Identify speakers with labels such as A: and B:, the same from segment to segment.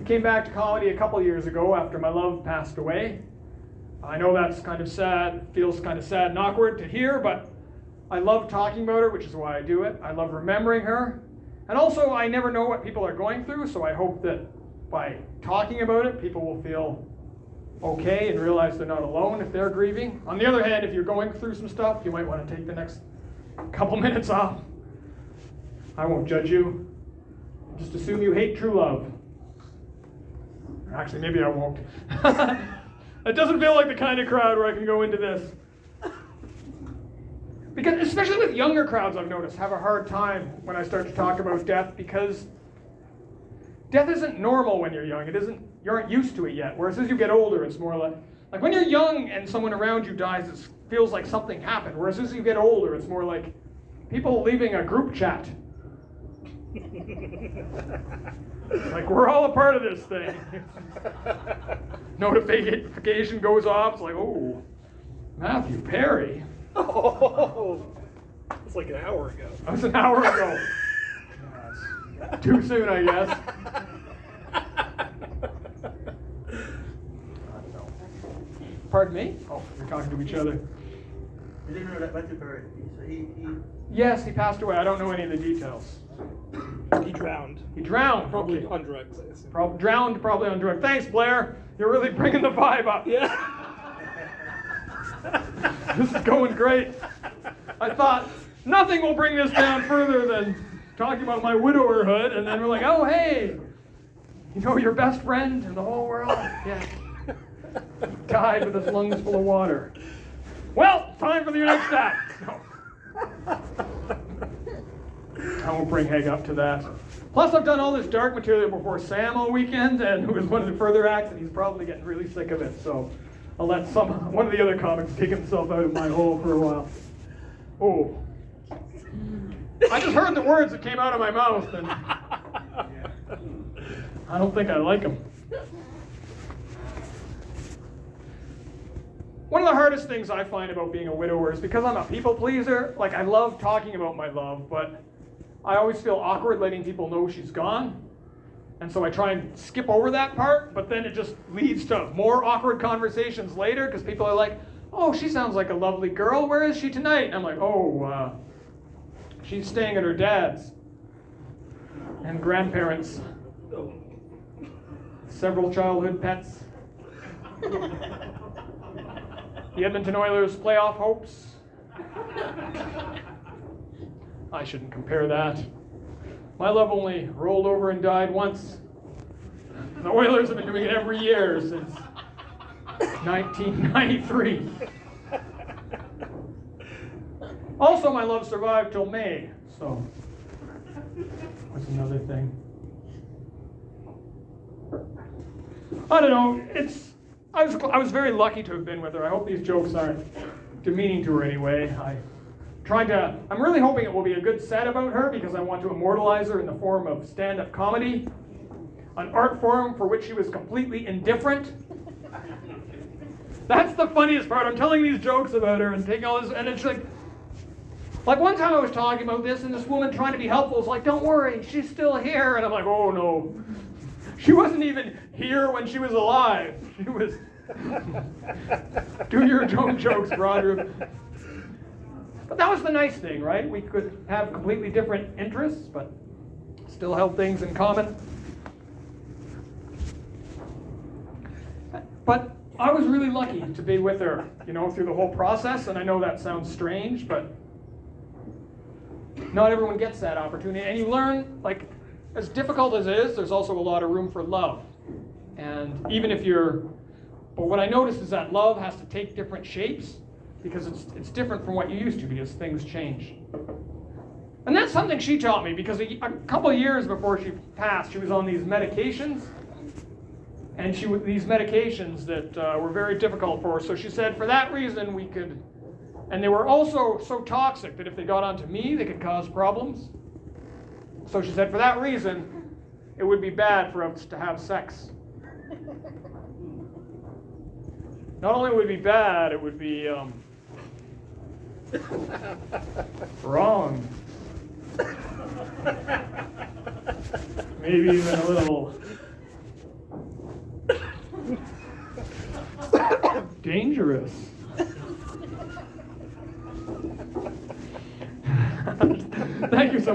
A: came back to comedy a couple years ago after my love passed away. I know that's kind of sad, feels kind of sad and awkward to hear, but I love talking about her, which is why I do it. I love remembering her. And also, I never know what people are going through, so I hope that by talking about it, people will feel okay and realize they're not alone if they're grieving. On the other hand, if you're going through some stuff, you might want to take the next couple minutes off. I won't judge you. Just assume you hate true love. Actually, maybe I won't. It doesn't feel like the kind of crowd where I can go into this. Because especially with younger crowds, I've noticed, have a hard time when I start to talk about death, because death isn't normal when you're young. You aren't used to it yet. Whereas as you get older, it's more like when you're young and someone around you dies, it feels like something happened. Whereas as you get older, it's more like people leaving a group chat. Like, we're all a part of this thing. Notification goes off. It's like, oh, Matthew Perry.
B: Oh, it's like an hour ago.
A: That was an hour ago. Yes. Too soon, I guess. I don't know. Pardon me? Oh, we're talking to each other.
C: You didn't know that Matthew Perry.
A: Yes, he passed away. I don't know any of the details.
B: He drowned.
A: He drowned.
B: Probably
A: Okay.
B: on drugs, I assume.
A: Drowned, probably on drugs. Thanks, Blair. You're really bringing the vibe up.
B: Yeah.
A: This is going great. I thought nothing will bring this down further than talking about my widowerhood, and then we're like, oh, hey, you know your best friend in the whole world? Yeah. He died with his lungs full of water. Well, time for the next act. No. I won't bring Haig up to that. Plus, I've done all this dark material before Sam all weekend, and who was one of the further acts, and he's probably getting really sick of it, so I'll let one of the other comics take himself out of my hole for a while. Oh. I just heard the words that came out of my mouth, and I don't think I like them. One of the hardest things I find about being a widower is because I'm a people pleaser. Like, I love talking about my love, but I always feel awkward letting people know she's gone. And so I try and skip over that part, but then it just leads to more awkward conversations later because people are like, oh, she sounds like a lovely girl. Where is she tonight? And I'm like, oh, she's staying at her dad's. And grandparents. Several childhood pets. The Edmonton Oilers' playoff hopes. I shouldn't compare that. My love only rolled over and died once. The Oilers have been doing it every year since 1993. Also, my love survived till May, so that's another thing. I don't know. I was very lucky to have been with her. I hope these jokes aren't demeaning to her anyway. I'm really hoping it will be a good set about her because I want to immortalize her in the form of stand-up comedy, an art form for which she was completely indifferent. That's the funniest part. I'm telling these jokes about her and taking all this, and it's like one time I was talking about this, and this woman trying to be helpful was like, "Don't worry, she's still here," and I'm like, "Oh no." She wasn't even here when she was alive. She was... Do your own jokes, Broderick. But that was the nice thing, right? We could have completely different interests, but still held things in common. But I was really lucky to be with her, through the whole process, and I know that sounds strange, but not everyone gets that opportunity. And you learn, as difficult as it is, there's also a lot of room for love. And but what I noticed is that love has to take different shapes because it's different from what you used to because things change. And that's something she taught me because a couple of years before she passed, she was on these medications. And these medications that were very difficult for her. So she said for that reason we could, and they were also so toxic that if they got onto me, they could cause problems. So she said, for that reason, it would be bad for us to have sex. Not only would it be bad, it would be wrong. Maybe even a little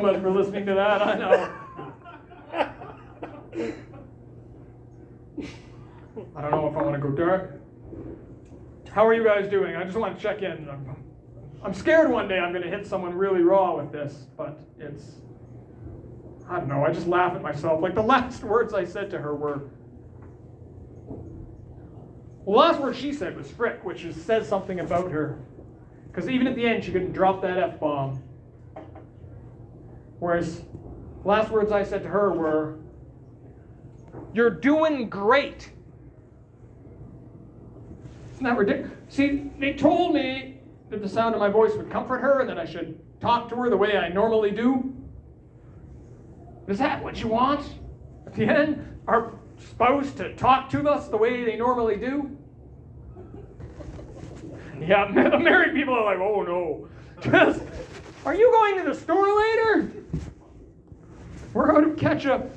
A: much for listening to that. I know. I don't know if I want to go dark. How are you guys doing? I just want to check in. I'm scared one day I'm going to hit someone really raw with this, but I don't know, I just laugh at myself. Like the last words I said to her were, the last word she said was frick, which says something about her. Because even at the end, she couldn't drop that F-bomb. Whereas the last words I said to her were, you're doing great. Isn't that ridiculous? See, they told me that the sound of my voice would comfort her and that I should talk to her the way I normally do. Is that what you want? At the end, our spouse to talk to us the way they normally do? Yeah, the married people are like, oh no. Just, are you going to the store later? We're out of ketchup.